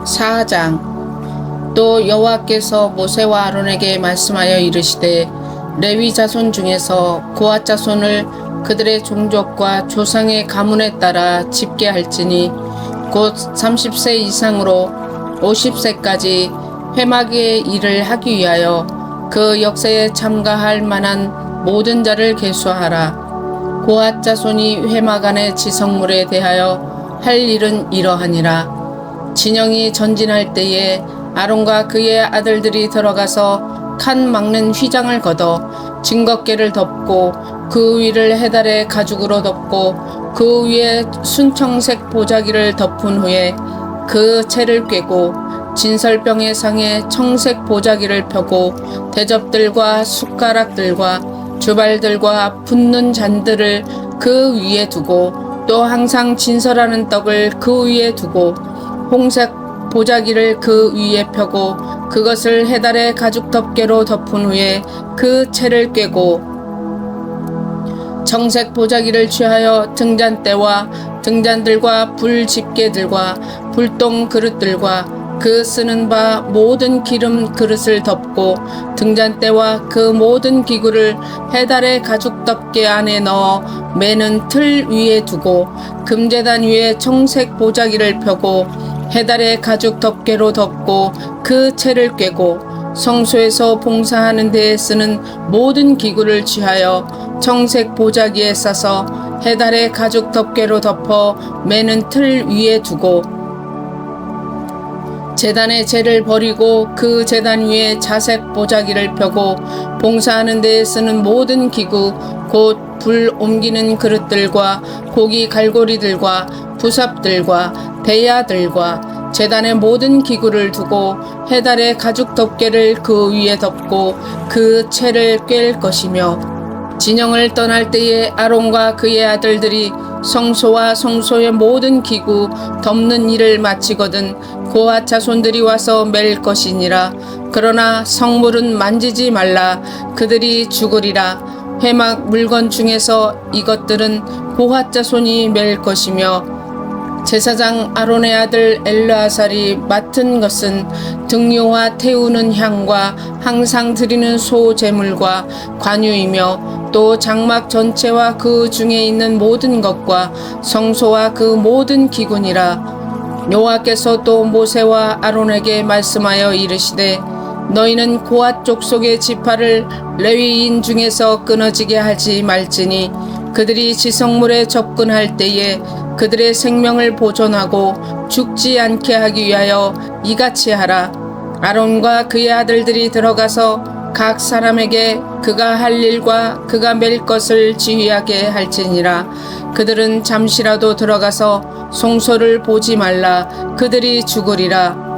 4장. 또 여호와께서 모세와 아론에게 말씀하여 이르시되 레위 자손 중에서 고핫 자손을 그들의 종족과 조상의 가문에 따라 집계할지니 곧 30세 이상으로 50세까지 회막의 일을 하기 위하여 그 역사에 참가할 만한 모든 자를 계수하라. 고핫 자손이 회막 안의 지성물에 대하여 할 일은 이러하니라. 진영이 전진할 때에 아론과 그의 아들들이 들어가서 칸 막는 휘장을 걷어 증거궤를 덮고 그 위를 해달의 가죽으로 덮고 그 위에 순청색 보자기를 덮은 후에 그 채를 꿰고 진설병의 상에 청색 보자기를 펴고 대접들과 숟가락들과 주발들과 붓는 잔들을 그 위에 두고 또 항상 진설하는 떡을 그 위에 두고 홍색 보자기를 그 위에 펴고 그것을 해달의 가죽 덮개로 덮은 후에 그 채를 꿰고 청색 보자기를 취하여 등잔대와 등잔들과 불 집게들과 불똥 그릇들과 그 쓰는 바 모든 기름 그릇을 덮고 등잔대와 그 모든 기구를 해달의 가죽 덮개 안에 넣어 매는 틀 위에 두고 금제단 위에 청색 보자기를 펴고 해달의 가죽 덮개로 덮고 그 채를 꿰고 성소에서 봉사하는 데에 쓰는 모든 기구를 취하여 청색 보자기에 싸서 해달의 가죽 덮개로 덮어 매는 틀 위에 두고 제단의 재를 버리고 그 제단 위에 자색 보자기를 펴고 봉사하는 데에 쓰는 모든 기구 곧 불 옮기는 그릇들과 고기 갈고리들과 부삽들과 대야들과 제단의 모든 기구를 두고 해달의 가죽 덮개를 그 위에 덮고 그 채를 꿰을 것이며 진영을 떠날 때에 아론과 그의 아들들이 성소와 성소의 모든 기구 덮는 일을 마치거든 고핫 자손들이 와서 맬 것이니라. 그러나 성물은 만지지 말라. 그들이 죽으리라. 회막 물건 중에서 이것들은 고핫 자손이 맬 것이며 제사장 아론의 아들 엘르아살이 맡은 것은 등료와 태우는 향과 항상 드리는 소 제물과 관유이며 또 장막 전체와 그 중에 있는 모든 것과 성소와 그 모든 기구니라. 여호와께서 또 모세와 아론에게 말씀하여 이르시되 너희는 고핫 족속의 지파를 레위인 중에서 끊어지게 하지 말지니 그들이 지성물에 접근할 때에 그들의 생명을 보존하고 죽지 않게 하기 위하여 이같이 하라. 아론과 그의 아들들이 들어가서 각 사람에게 그가 할 일과 그가 맬 것을 지휘하게 할지니라. 그들은 잠시라도 들어가서 성소를 보지 말라. 그들이 죽으리라.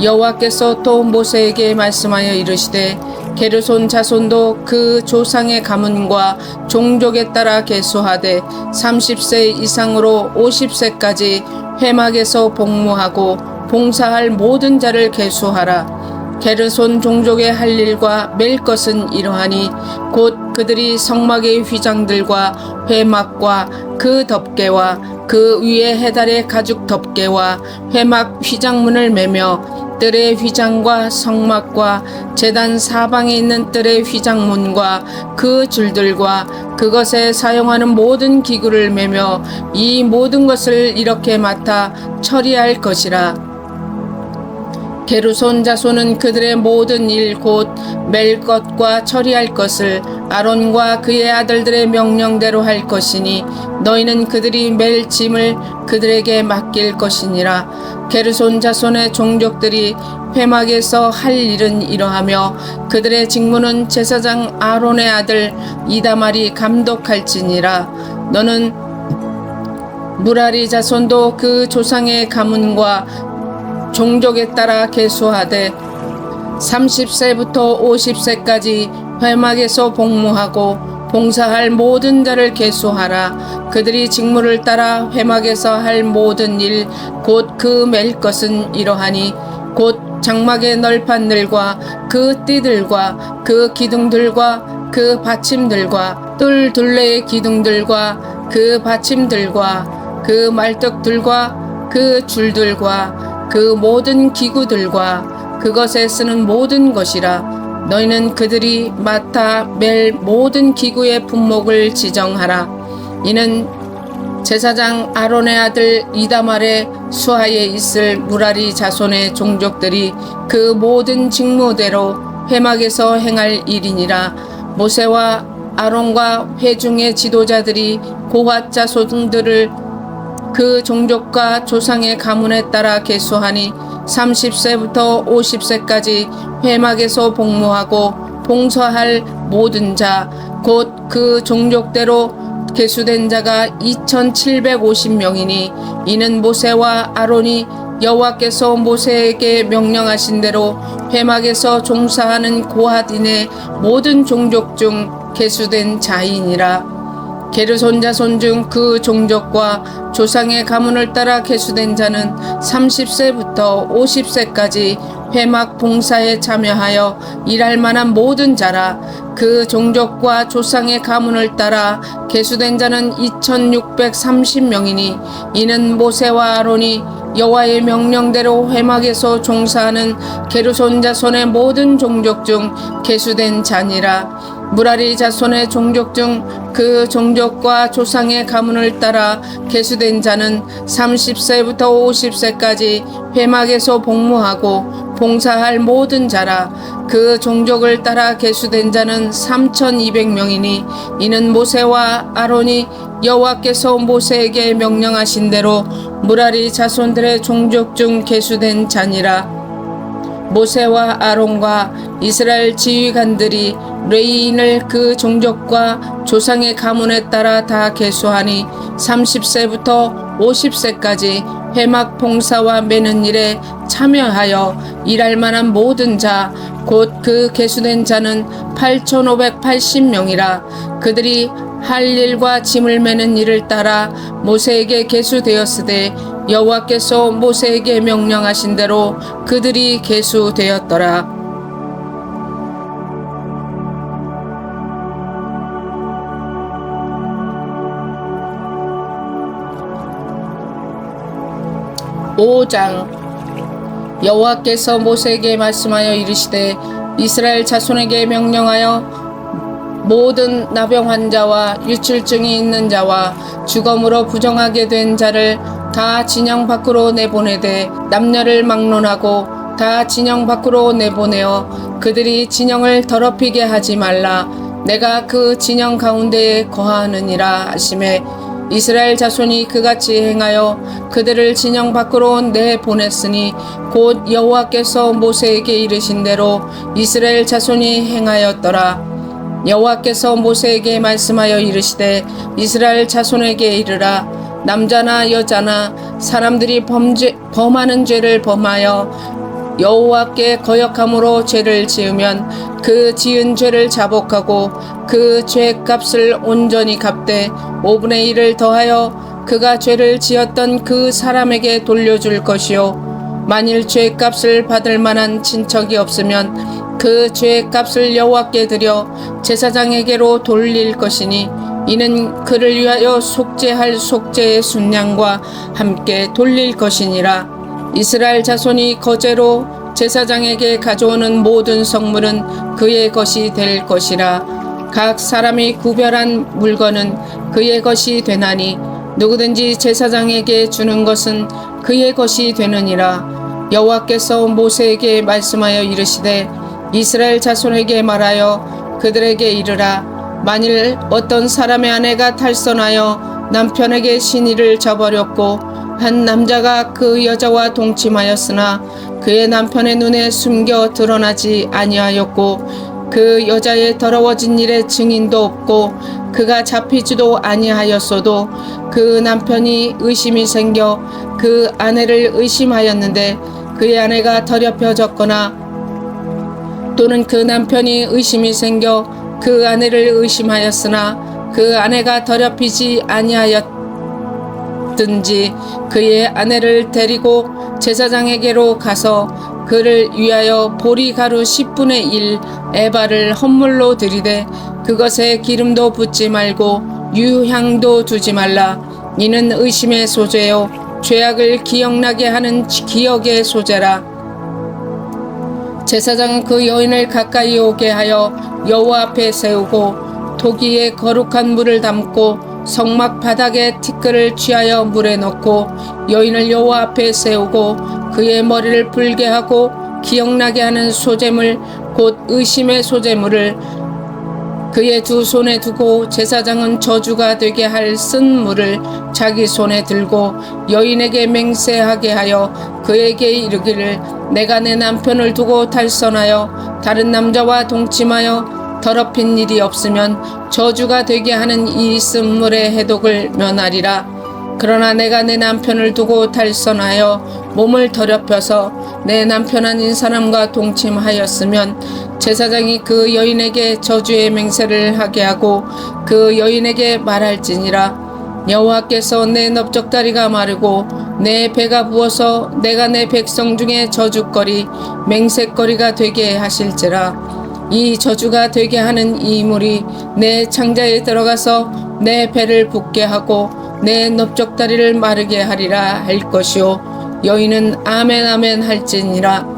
여호와께서 또 모세에게 말씀하여 이르시되 게르손 자손도 그 조상의 가문과 종족에 따라 계수하되 30세 이상으로 50세까지 회막에서 복무하고 봉사할 모든 자를 계수하라. 게르손 종족의 할 일과 맬 것은 이러하니 곧 그들이 성막의 휘장들과 회막과 그 덮개와 그 위에 해달의 가죽 덮개와 회막 휘장문을 매며 뜰의 휘장과 성막과 제단 사방에 있는 뜰의 휘장문과 그 줄들과 그것에 사용하는 모든 기구를 매며 이 모든 것을 이렇게 맡아 처리할 것이라. 게르손 자손은 그들의 모든 일 곧 맬 것과 처리할 것을 아론과 그의 아들들의 명령대로 할 것이니 너희는 그들이 맬 짐을 그들에게 맡길 것이니라. 게르손 자손의 종족들이 회막에서 할 일은 이러하며 그들의 직무는 제사장 아론의 아들 이다말이 감독할지니라. 너는 무라리 자손도 그 조상의 가문과 종족에 따라 계수하되 30세부터 50세까지 회막에서 복무하고 봉사할 모든 자를 계수하라. 그들이 직무를 따라 회막에서 할 모든 일 곧 그 맬 것은 이러하니 곧 장막의 널판들과 그 띠들과 그 기둥들과 그 받침들과 뜰 둘레의 기둥들과 그 받침들과 그 말뚝들과 그 줄들과 그 모든 기구들과 그것에 쓰는 모든 것이라. 너희는 그들이 맡아 맬 모든 기구의 분목을 지정하라. 이는 제사장 아론의 아들 이다말의 수하에 있을 무라리 자손의 종족들이 그 모든 직무대로 회막에서 행할 일이니라. 모세와 아론과 회중의 지도자들이 고핫 자손들을 그 종족과 조상의 가문에 따라 계수하니 30세부터 50세까지 회막에서 복무하고 봉사할 모든 자 곧 그 종족대로 계수된 자가 2750명이니 이는 모세와 아론이 여호와께서 모세에게 명령하신 대로 회막에서 종사하는 고핫인의 모든 종족 중 계수된 자이니라. 게르손 자손 중 그 종족과 조상의 가문을 따라 계수된 자는 30세부터 50세까지 회막 봉사에 참여하여 일할 만한 모든 자라. 그 종족과 조상의 가문을 따라 계수된 자는 2630명이니 이는 모세와 아론이 여호와의 명령대로 회막에서 종사하는 게르손 자손의 모든 종족 중 계수된 자니라. 무라리 자손의 종족 중 그 종족과 조상의 가문을 따라 계수된 자는 30세부터 50세까지 회막에서 복무하고 봉사할 모든 자라. 그 종족을 따라 계수된 자는 3200명이니 이는 모세와 아론이 여호와께서 모세에게 명령하신 대로 무라리 자손들의 종족 중 계수된 자니라. 모세와 아론과 이스라엘 지휘관들이 레위인을 그 종족과 조상의 가문에 따라 다 계수하니 30세부터 50세까지 회막 봉사와 매는 일에 참여하여 일할 만한 모든 자 곧 그 계수된 자는 8580명이라. 그들이 할 일과 짐을 매는 일을 따라 모세에게 계수되었으되 여호와께서 모세에게 명령하신 대로 그들이 계수되었더라. (5장) 여호와께서 모세에게 말씀하여 이르시되 이스라엘 자손에게 명령하여 모든 나병 환자와 유출증이 있는 자와 주검으로 부정하게 된 자를 다 진영 밖으로 내보내되 남녀를 막론하고 다 진영 밖으로 내보내어 그들이 진영을 더럽히게 하지 말라. 내가 그 진영 가운데에 거하느니라 하시매 이스라엘 자손이 그같이 행하여 그들을 진영 밖으로 내보냈으니 곧 여호와께서 모세에게 이르신 대로 이스라엘 자손이 행하였더라. 여호와께서 모세에게 말씀하여 이르시되 이스라엘 자손에게 이르라. 남자나 여자나 사람들이 범하는 죄를 범하여 여호와께 거역함으로 죄를 지으면 그 지은 죄를 자복하고 그 죄값을 온전히 갚되 5분의 1을 더하여 그가 죄를 지었던 그 사람에게 돌려줄 것이요 만일 죄값을 받을 만한 친척이 없으면 그 죄값을 여호와께 드려 제사장에게로 돌릴 것이니 이는 그를 위하여 속죄할 속죄의 순양과 함께 돌릴 것이니라. 이스라엘 자손이 거제로 제사장에게 가져오는 모든 성물은 그의 것이 될 것이라. 각 사람이 구별한 물건은 그의 것이 되나니 누구든지 제사장에게 주는 것은 그의 것이 되느니라. 여호와께서 모세에게 말씀하여 이르시되 이스라엘 자손에게 말하여 그들에게 이르라. 만일 어떤 사람의 아내가 탈선하여 남편에게 시니를 저버렸고 한 남자가 그 여자와 동침하였으나 그의 남편의 눈에 숨겨 드러나지 아니하였고 그 여자의 더러워진 일에 증인도 없고 그가 잡히지도 아니하였어도 그 남편이 의심이 생겨 그 아내를 의심하였는데 그의 아내가 더럽혀졌거나 또는 그 남편이 의심이 생겨 그 아내를 의심하였으나 그 아내가 더럽히지 아니하였든지 그의 아내를 데리고 제사장에게로 가서 그를 위하여 보리가루 10분의 1 에바를 헌물로 드리되 그것에 기름도 붓지 말고 유향도 두지 말라. 이는 의심의 소재요 죄악을 기억나게 하는 기억의 소재라. 제사장은 그 여인을 가까이 오게 하여 여호와 앞에 세우고 토기에 거룩한 물을 담고 성막 바닥에 티끌을 취하여 물에 넣고 여인을 여호와 앞에 세우고 그의 머리를 붉게 하고 기억나게 하는 소재물 곧 의심의 소재물을 그의 두 손에 두고 제사장은 저주가 되게 할 쓴 물을 자기 손에 들고 여인에게 맹세하게 하여 그에게 이르기를 내가 내 남편을 두고 탈선하여 다른 남자와 동침하여 더럽힌 일이 없으면 저주가 되게 하는 이 쓴물의 해독을 면하리라. 그러나 내가 내 남편을 두고 탈선하여 몸을 더럽혀서 내 남편 아닌 사람과 동침하였으면 제사장이 그 여인에게 저주의 맹세를 하게 하고 그 여인에게 말할지니라. 여호와께서 내 넓적다리가 마르고 내 배가 부어서 내가 내 백성 중에 저주거리 맹세거리가 되게 하실지라. 이 저주가 되게 하는 이 물이 내 창자에 들어가서 내 배를 붓게 하고 내 넓적다리를 마르게 하리라 할 것이요 여인은 아멘 아멘 할지니라.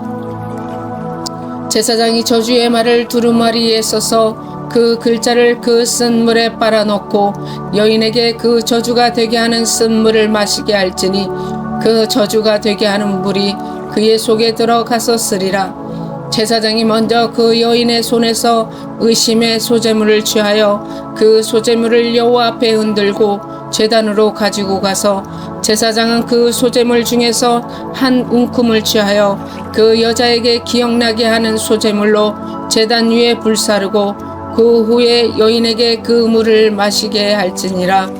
제사장이 저주의 말을 두루마리에 써서 그 글자를 그 쓴 물에 빨아넣고 여인에게 그 저주가 되게 하는 쓴 물을 마시게 할지니 그 저주가 되게 하는 물이 그의 속에 들어가서 쓰리라. 제사장이 먼저 그 여인의 손에서 의심의 소재물을 취하여 그 소재물을 여호와 앞에 흔들고 제단으로 가지고 가서 제사장은 그 소재물 중에서 한 움큼을 취하여 그 여자에게 기억나게 하는 소재물로 제단 위에 불사르고 그 후에 여인에게 그 물을 마시게 할지니라.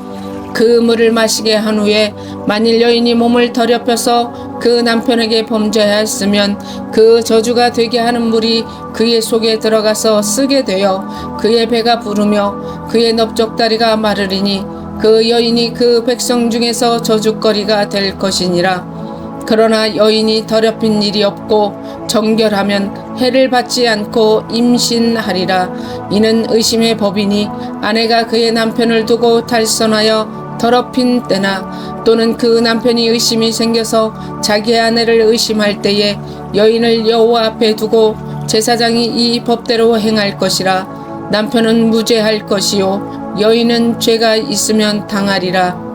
그 물을 마시게 한 후에 만일 여인이 몸을 더럽혀서 그 남편에게 범죄하였으면 그 저주가 되게 하는 물이 그의 속에 들어가서 쓰게 되어 그의 배가 부르며 그의 넓적다리가 마르리니 그 여인이 그 백성 중에서 저주거리가 될 것이니라. 그러나 여인이 더럽힌 일이 없고 정결하면 해를 받지 않고 임신하리라. 이는 의심의 법이니 아내가 그의 남편을 두고 탈선하여 더럽힌 때나 또는 그 남편이 의심이 생겨서 자기 아내를 의심할 때에 여인을 여호와 앞에 두고 제사장이 이 법대로 행할 것이라. 남편은 무죄할 것이요 여인은 죄가 있으면 당하리라.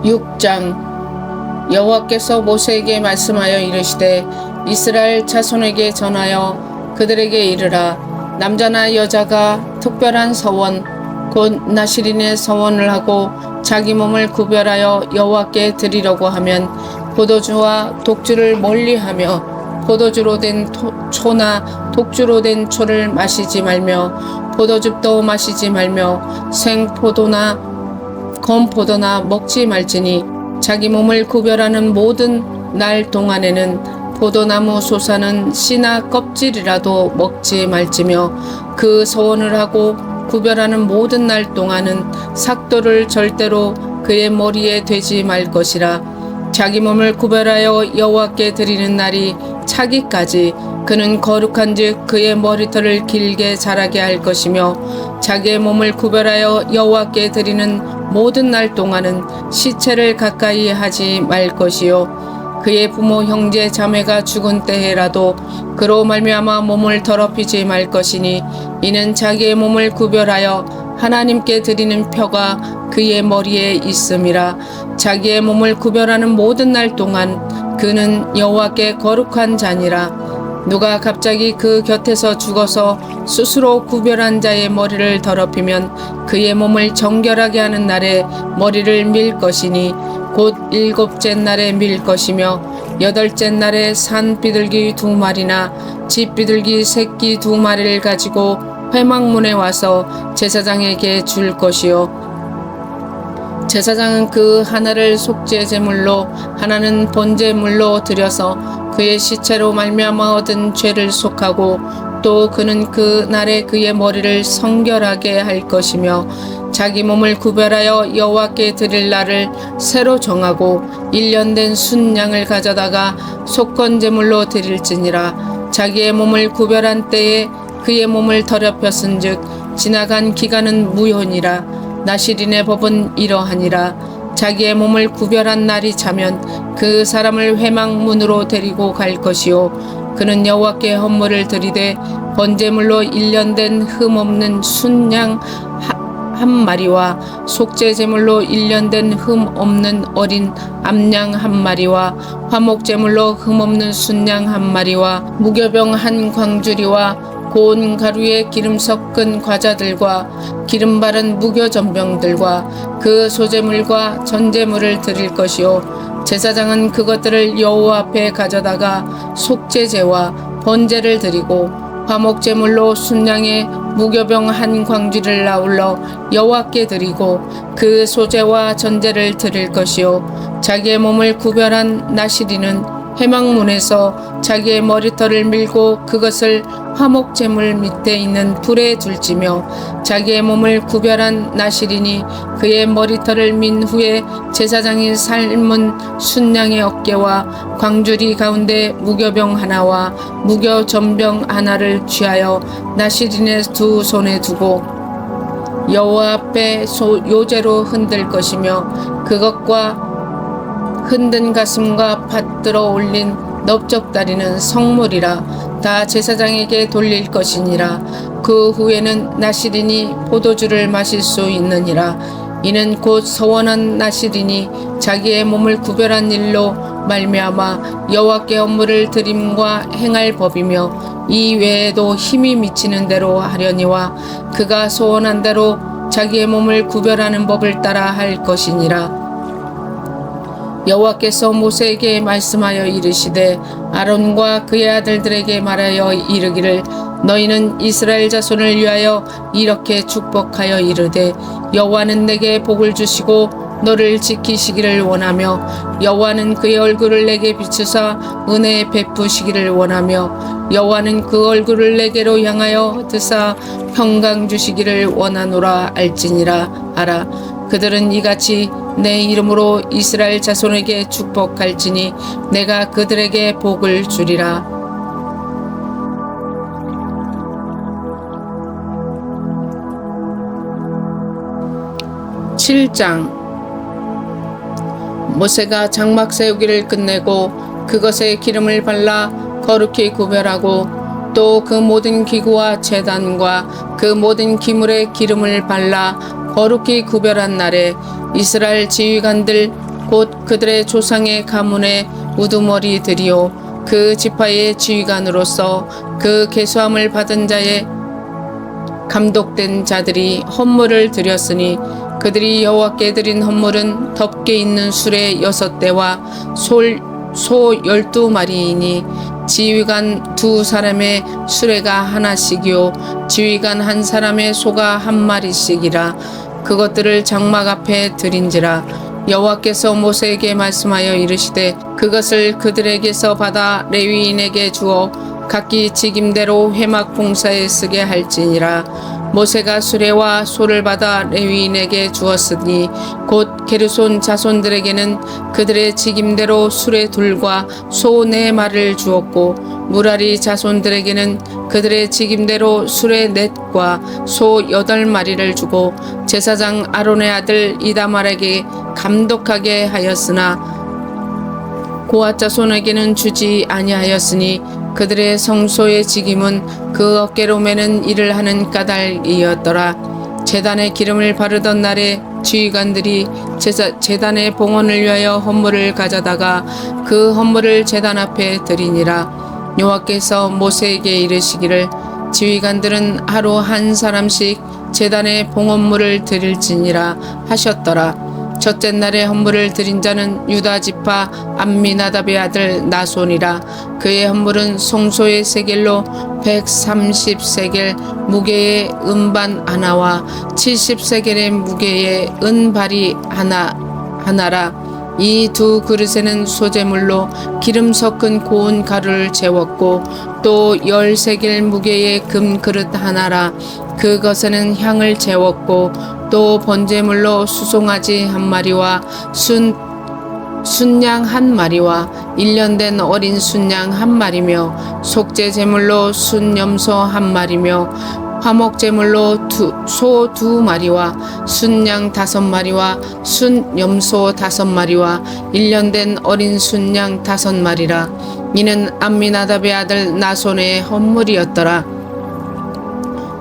6장. 여호와께서 모세에게 말씀하여 이르시되 이스라엘 자손에게 전하여 그들에게 이르라. 남자나 여자가 특별한 서원 곧 나시린의 서원을 하고 자기 몸을 구별하여 여호와께 드리려고 하면 포도주와 독주를 멀리하며 포도주로 된 초나 독주로 된 초를 마시지 말며 포도즙도 마시지 말며 생포도나 건포도나 먹지 말지니 자기 몸을 구별하는 모든 날 동안에는 포도나무 솟아는 씨나 껍질이라도 먹지 말지며 그 서원을 하고 구별하는 모든 날 동안은 삭도를 절대로 그의 머리에 대지 말 것이라. 자기 몸을 구별하여 여호와께 드리는 날이 차기까지 그는 거룩한즉 그의 머리털을 길게 자라게 할 것이며 자기의 몸을 구별하여 여호와께 드리는 모든 날 동안은 시체를 가까이 하지 말 것이요 그의 부모 형제 자매가 죽은 때에라도 그로 말미암아 몸을 더럽히지 말 것이니 이는 자기의 몸을 구별하여 하나님께 드리는 표가 그의 머리에 있음이라. 자기의 몸을 구별하는 모든 날 동안 그는 여호와께 거룩한 자니라. 누가 갑자기 그 곁에서 죽어서 스스로 구별한 자의 머리를 더럽히면 그의 몸을 정결하게 하는 날에 머리를 밀 것이니 곧 7째 날에 밀 것이며 8째 날에 산 비둘기 2마리나 집 비둘기 새끼 2마리를 가지고 회막문에 와서 제사장에게 줄 것이요 제사장은 그 하나를 속죄 제물로 하나는 번제물로 드려서 그의 시체로 말미암아 얻은 죄를 속하고 또 그는 그 날에 그의 머리를 성결하게 할 것이며 자기 몸을 구별하여 여호와께 드릴 날을 새로 정하고 1년 된 순양을 가져다가 속건 제물로 드릴지니라. 자기의 몸을 구별한 때에 그의 몸을 더럽혔은즉 지나간 기간은 무효니라. 나실인의 법은 이러하니라. 자기의 몸을 구별한 날이 차면 그 사람을 회막문으로 데리고 갈 것이요 그는 여호와께 헌물을 드리되 번제물로 1년 된 흠없는 순양 한 마리와 속죄제물로 1년 된 흠없는 어린 암양 한 마리와 화목제물로 흠없는 순양 한 마리와 무교병 한 광주리와 고운 가루에 기름 섞은 과자들과 기름 바른 무교전병들과 그 소제물과 전제물을 드릴 것이요 제사장은 그것들을 여호와 앞에 가져다가 속죄제와 번제를 드리고 화목제물로 순양의 무교병 한 광주를 아울러 여호와께 드리고 그 소제와 전제를 드릴 것이요 자기의 몸을 구별한 나실인은 회막문에서 자기의 머리털을 밀고 그것을 화목제물 밑에 있는 불에 둘지며 자기의 몸을 구별한 나실인이 그의 머리털을 민 후에 제사장이 삶은 순양의 어깨와 광주리 가운데 무교병 하나와 무교전병 하나를 취하여 나실인의 두 손에 두고 여호와 앞에 요제로 흔들 것이며 그것과 흔든 가슴과 받들어 올린 넓적다리는 성물이라 다 제사장에게 돌릴 것이니라. 그 후에는 나실인이 포도주를 마실 수 있느니라. 이는 곧 서원한 나실인이 자기의 몸을 구별한 일로 말미암아 여호와께 헌물을 드림과 행할 법이며 이 외에도 힘이 미치는 대로 하려니와 그가 소원한 대로 자기의 몸을 구별하는 법을 따라 할 것이니라. 여호와께서 모세에게 말씀하여 이르시되 아론과 그의 아들들에게 말하여 이르기를 너희는 이스라엘 자손을 위하여 이렇게 축복하여 이르되 여호와는 내게 복을 주시고 너를 지키시기를 원하며 여호와는 그의 얼굴을 내게 비추사 은혜 베푸시기를 원하며 여호와는 그 얼굴을 내게로 향하여 드사 평강 주시기를 원하노라 알지니라. 알아 그들은 이같이 내 이름으로 이스라엘 자손에게 축복할지니 내가 그들에게 복을 주리라. (7장) 모세가 장막 세우기를 끝내고 그것에 기름을 발라 거룩히 구별하고 또 그 모든 기구와 제단과 그 모든 기물에 기름을 발라 거룩히 구별한 날에 이스라엘 지휘관들 곧 그들의 조상의 가문의 우두머리들이요 그 지파의 지휘관으로서 그 계수함을 받은 자의 감독된 자들이 헌물을 드렸으니 그들이 여호와께 드린 헌물은 덮개 있는 수레 6대와 소 12마리이니 지휘관 2사람의 수레가 하나씩이요 지휘관 1사람의 소가 1마리씩이라. 그것들을 장막 앞에 드린지라. 여호와께서 모세에게 말씀하여 이르시되 그것을 그들에게서 받아 레위인에게 주어 각기 직임대로 회막 봉사에 쓰게 할지니라. 모세가 수레와 소를 받아 레위인에게 주었으니 곧 게르손 자손들에게는 그들의 직임대로 수레 둘과 소 4마리를 주었고 무라리 자손들에게는 그들의 직임대로 수레 4과 소 8마리를 주고 제사장 아론의 아들 이다말에게 감독하게 하였으나 고앗 자손에게는 주지 아니하였으니 그들의 성소의 직임은 그 어깨로 매는 일을 하는 까닭이었더라. 제단에 기름을 바르던 날에 지휘관들이 제단의 봉헌을 위하여 헌물을 가져다가 그 헌물을 제단 앞에 드리니라. 여호와께서 모세에게 이르시기를 지휘관들은 하루 1사람씩 제단의 봉헌물을 드릴지니라 하셨더라. 첫째 날에 헌물을 드린 자는 유다 지파 암미나답의 아들 나손이라. 그의 헌물은 송소의 세겔로 130세겔 무게의 은반 하나와 70세겔의 무게의 은발이 하나라. 이 2 그릇에는 소제물로 기름 섞은 고운 가루를 재웠고 또 10세겔 무게의 금 그릇 하나라. 그것에는 향을 재웠고 또 번제물로 수송아지 1마리와 순 순양 한 마리와 1년 된 어린 순양 한 마리며 속죄 제물로 순염소 한 마리며 화목 제물로 소 2마리와 순양 5마리와 순염소 5마리와 1년 된 어린 순양 5마리라. 이는 암미나답의 아들 나손의 헌물이었더라.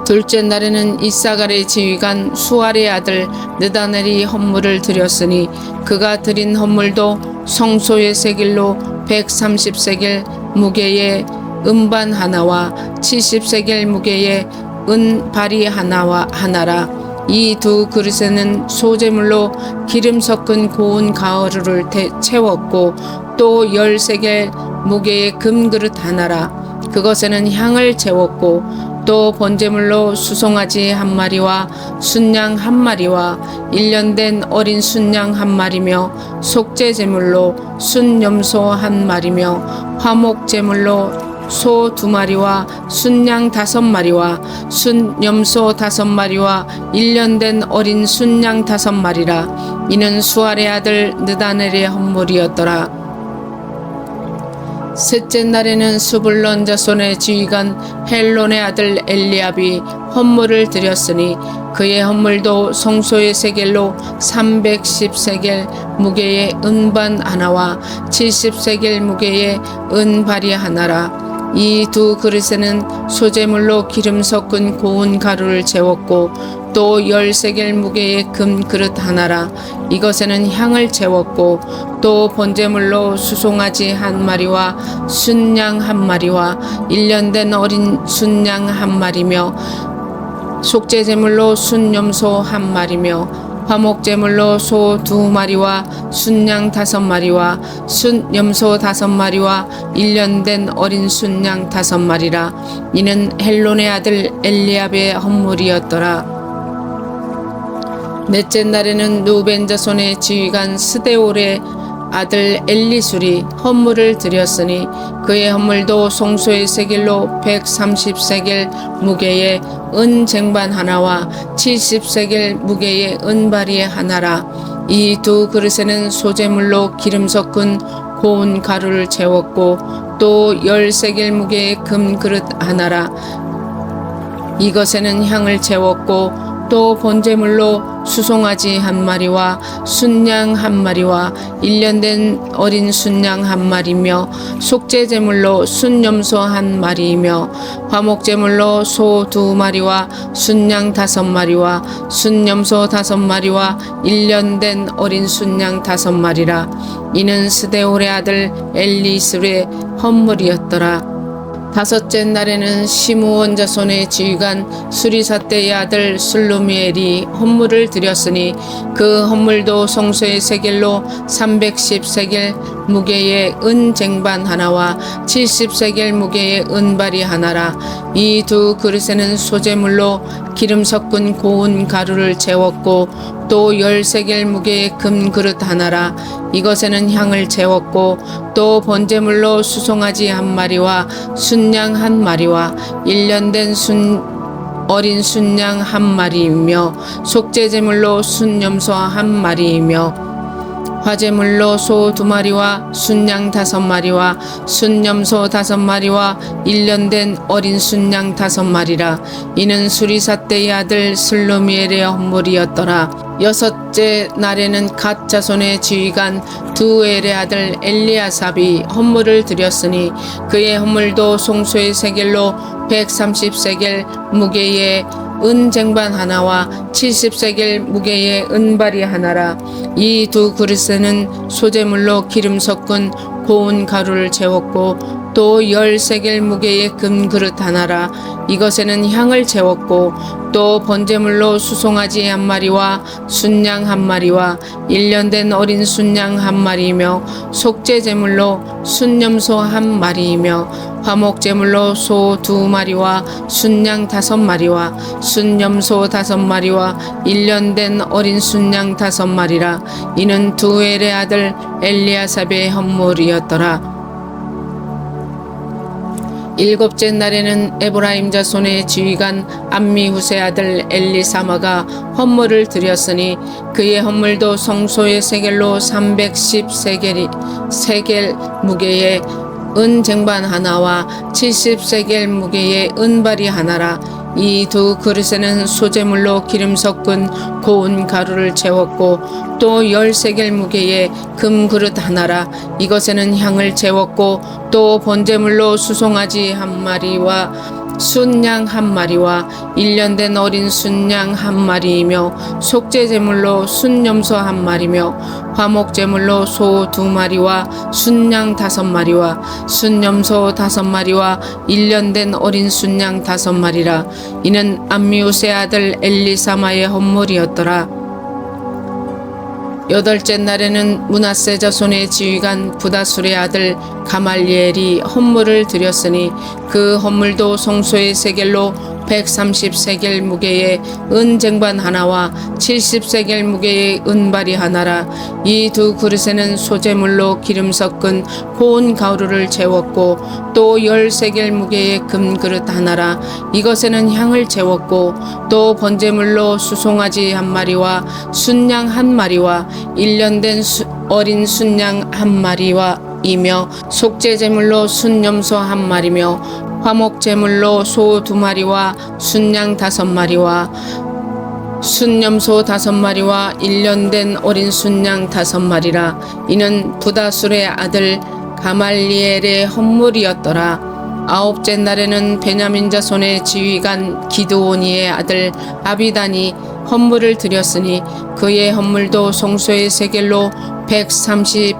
둘째 날에는 이사갈의 지휘관 수알의 아들 느다넬이 헌물을 드렸으니 그가 드린 헌물도 성소의 세겔로 130세겔 무게의 은반 하나와 70세겔 무게의 은발이 하나라. 이 두 그릇에는 소제물로 기름 섞은 고운 가루를 채웠고 또 10세겔 무게의 금그릇 하나라. 그것에는 향을 채웠고 또 번제물로 수송아지 한 마리와 순양 한 마리와 1년 된 어린 순양 한 마리며 속죄 제물로 순염소 한 마리며 화목 제물로 소 2마리와 순양 5마리와 순염소 5마리와 1년 된 어린 순양 5마리라. 이는 수알의 아들 느다넬의 헌물이었더라. 셋째 날에는 스불론 자손의 지휘관 헬론의 아들 엘리압이 헌물을 드렸으니 그의 헌물도 성소의 세겔로 310세겔 무게의 은반 하나와 70세겔 무게의 은발이 하나라. 이 두 그릇에는 소제물로 기름 섞은 고운 가루를 채웠고 또 10세겔 무게의 금그릇 하나라. 이것에는 향을 채웠고 또 번제물로 수송아지 한 마리와 순양 한 마리와 1년 된 어린 순양 한 마리며 속죄 제물로 순염소 한 마리며 화목 제물로 소 2마리와 순양 5마리와 순염소 5마리와 1년 된 어린 순양 5마리라. 이는 헬론의 아들 엘리압의 헌물이었더라. 넷째 날에는 루벤 자손의 지휘관 스데올의 아들 엘리술이 헌물을 드렸으니 그의 헌물도 성소의 세겔로 130세겔 무게의 은쟁반 하나와 70세겔 무게의 은발이 하나라. 이 두 그릇에는 소제물로 기름 섞은 고운 가루를 채웠고 또 10세겔 무게의 금그릇 하나라. 이것에는 향을 채웠고 또 번제물로 수송아지 한 마리와 순양 한 마리와 1년 된 어린 순양 한 마리며 속죄 제물로 순염소 한 마리이며 화목 제물로 소 2마리와 순양 5마리와 순염소 5마리와 1년 된 어린 순양 5마리라. 이는 스데올의 아들 엘리술의 헌물이었더라. 다섯째 날에는 시므온 자손의 지휘관 수리사떼의 아들 슬루미엘이 헌물을 드렸으니 그 헌물도 성소의 세겔로 310세겔 무게의 은쟁반 하나와 70세겔 무게의 은발이 하나라. 이 두 그릇에는 소제물로 기름 섞은 고운 가루를 채웠고 또 10세겔 무게의 금그릇 하나라. 이것에는 향을 채웠고 또 번제물로 수송아지 한 마리와 순양 한 마리와 1년 된 어린 순양 한 마리이며 속죄 제물로 순염소 한 마리이며 화제물로 소 2마리와 순양 5마리와 순염소 5마리와 1년 된 어린 순양 5마리라. 이는 수리사떼의 아들 슬루미엘의 헌물이었더라. 여섯째 날에는 갓 자손의 지휘관 두엘의 아들 엘리아삽이 헌물을 드렸으니 그의 헌물도 송소의 세겔로 130세겔 무게의 은쟁반 하나와 70세겔 무게의 은발이 하나라. 이 두 그릇에는 소제물로 기름 섞은 고운 가루를 채웠고 또 10세겔 무게의 금그릇 하나라. 이것에는 향을 채웠고 또 번제물로 수송아지 한 마리와 순양 한 마리와 1년 된 어린 순양 한 마리이며 속죄 제물로 순염소 한 마리이며 화목 제물로 소 2마리와 순양 5마리와 순염소 5마리와 1년 된 어린 순양 5마리라. 이는 두엘의 아들 엘리아삽의 헌물이었더라. 일곱째 날에는 에브라임 자손의 지휘관 암미후세 아들 엘리사마가 헌물을 드렸으니 그의 헌물도 성소의 세겔로 310세겔 무게의 은 쟁반 하나와 70세겔 무게의 은발이 하나라. 이 두 그릇에는 소재물로 기름 섞은 고운 가루를 채웠고 또 10세겔 무게의 금 그릇 하나라. 이것에는 향을 채웠고 또 번제물로 수송아지 한 마리와 순양 한 마리와 1년 된 어린 순양 한 마리이며 속죄제물로 순염소 한 마리며 화목제물로 소 2마리와 순양 5마리와 순염소 5마리와 1년 된 어린 순양 5마리라. 이는 암미우세 아들 엘리사마의 헌물이었더라. 여덟째 날에는 므낫세 자손의 지휘관 부다술의 아들 가말리엘이 헌물을 드렸으니 그 헌물도 성소의 세겔로 130세겔 무게의 은 쟁반 하나와 70세겔 무게의 은발이 하나라. 이 두 그릇에는 소재물로 기름 섞은 고운 가루를 채웠고 또 10세겔 무게의 금 그릇 하나라. 이것에는 향을 채웠고 또 번제물로 수송아지 한 마리와 순양 한 마리와 1년 된 어린 순양 한 마리와 이며 속죄제물로 순염소 한 마리며 화목제물로 소 2마리와 순양 5마리와 순염소 5마리와 1년 된 어린 순양 5마리라. 이는 부다술의 아들 가말리엘의 헌물이었더라. 아홉째 날에는 베냐민 자손의 지휘관 기드오니의 아들 아비단이 헌물을 드렸으니 그의 헌물도 성소의 세겔로 130세겔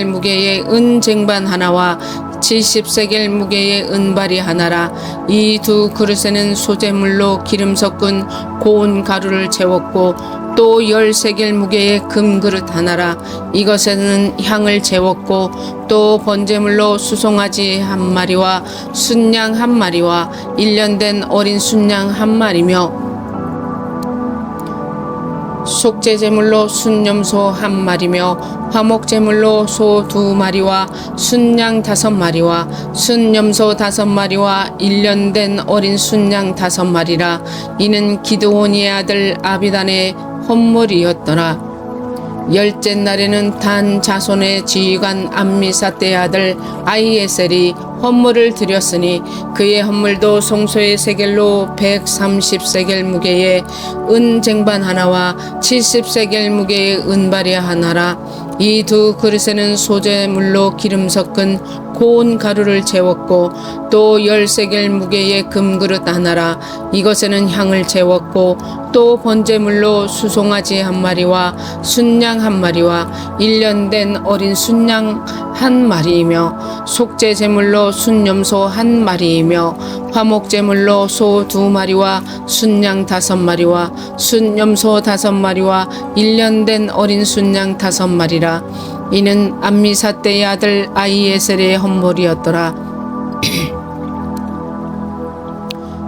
무게의 은 쟁반 하나와 70세겔 무게의 은발이 하나라. 이 두 그릇에는 소재물로 기름 섞은 고운 가루를 채웠고 또 10세겔 무게의 금 그릇 하나라. 이것에는 향을 채웠고 또 번제물로 수송아지 한 마리와 순양 한 마리와 1년 된 어린 순양 한 마리며 속죄제물로 순염소 한 마리며 화목제물로 소 2마리와 순양 5마리와 순염소 5마리와 1년 된 어린 순양 5마리라. 이는 기드오니의 아들 아비단의 헌물이었더라. 열째 날에는 단 자손의 지휘관 암미사떼의 아들 아히에셀이 헌물을 드렸으니 그의 헌물도 성소의 세겔로 130세겔 무게의 은 쟁반 하나와 70세겔 무게의 은발이 하나라. 이 두 그릇에는 소재물로 기름 섞은 고운 가루를 채웠고 또 10세겔 무게의 금 그릇 하나라. 이것에는 향을 채웠고 또 번제물로 수송아지 한 마리와 순양 한 마리와 1년 된 어린 순양 한 마리이며 속죄제물로 순염소 한 마리이며 화목제물로 소 2마리와 순양 5마리와 순염소 5마리와 1년 된 어린 순양 5마리라. 이는 암미사떼의 아들 아히에셀의 헌물이었더라.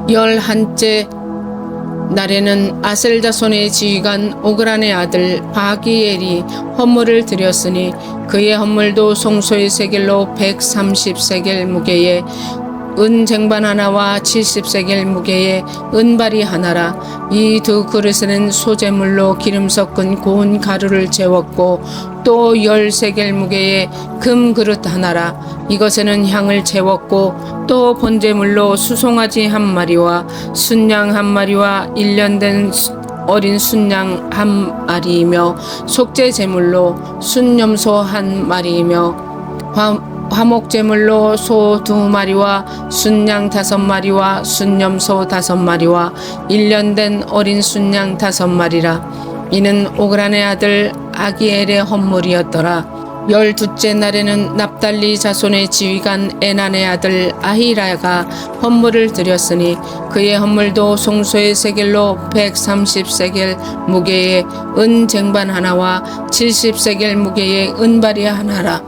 11째 날에는 아셀 자손의 지휘관 오그란의 아들 바기엘이 헌물을 드렸으니 그의 헌물도 성소의 세겔로 130세겔 무게의 은 쟁반 하나와 70세겔 무게의 은발이 하나라. 이 두 그릇에는 소재물로 기름 섞은 고운 가루를 채웠고 또 10세겔 무게의 금 그릇 하나라. 이것에는 향을 채웠고 또 번제물로 수송아지 한 마리와 순양 한 마리와 1년 된 어린 순양 한 마리이며 속죄제물로 순염소 한 마리이며 화목제물로 소 2마리와 순양 5마리와 순염소 5마리와 1년 된 어린 순양 5마리라. 이는 오그란의 아들 아기엘의 헌물이었더라. 12째 날에는 납달리 자손의 지휘관 에난의 아들 아히라가 헌물을 드렸으니 그의 헌물도 성소의 세겔로 130세겔 무게의 은 쟁반 하나와 70세겔 무게의 은발이 하나라.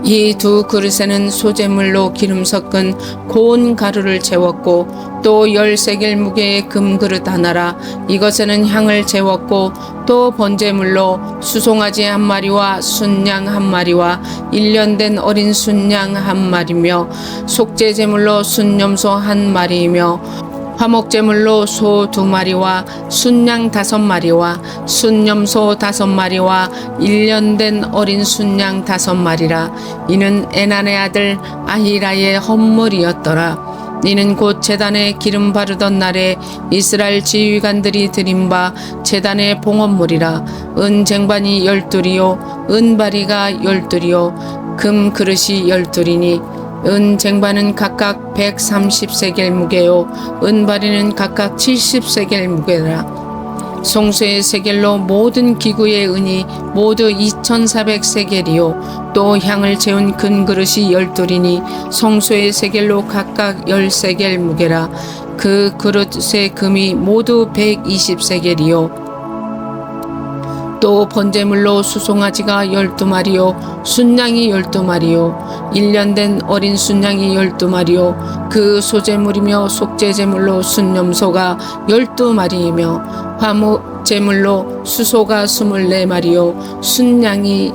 이 두 그릇에는 소재물로 기름 섞은 고운 가루를 채웠고 또 10세겔 무게의 금그릇 하나라. 이것에는 향을 채웠고 또 번제물로 수송아지 한 마리와 순양 한 마리와 1년 된 어린 순양 한 마리며 속죄제물로 순염소 한 마리이며 화목제물로 소 2마리와 순양 5마리와 순염소 5마리와 1년 된 어린 순양 5마리라. 이는 에난의 아들 아히라의 헌물이었더라. 이는 곧 제단에 기름 바르던 날에 이스라엘 지휘관들이 드린 바 제단의 봉헌물이라. 은 쟁반이 12이요 은바리가 12이요 금 그릇이 12이니 은 쟁반은 각각 130세겔 무게요 은바리는 각각 70세겔 무게라. 성소의 세겔로 모든 기구의 은이 모두 2400세겔이요 또 향을 채운 큰 그릇이 12이니 성소의 세겔로 각각 10세겔 무게라. 그 그릇의 금이 모두 120세겔이요 또 번제물로 수송아지가 12마리요 순양이 12마리요 1년 된 어린 순양이 12마리요 그 소제물이며 속죄제물로 순염소가 12마리이며 화목제물로 수소가 24마리요 순양이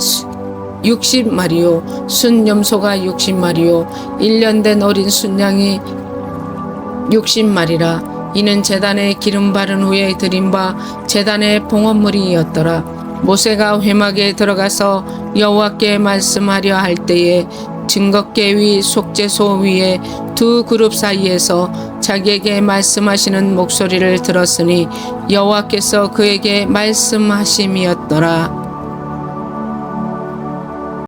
60마리요 순염소가 60마리요 1년 된 어린 순양이 60마리라. 이는 제단에 기름 바른 후에 드린 바 제단의 봉헌물이었더라. 모세가 회막에 들어가서 여호와께 말씀하려 할 때에 증거궤 위 속죄소 위에 두 그룹 사이에서 자기에게 말씀하시는 목소리를 들었으니 여호와께서 그에게 말씀하심이었더라.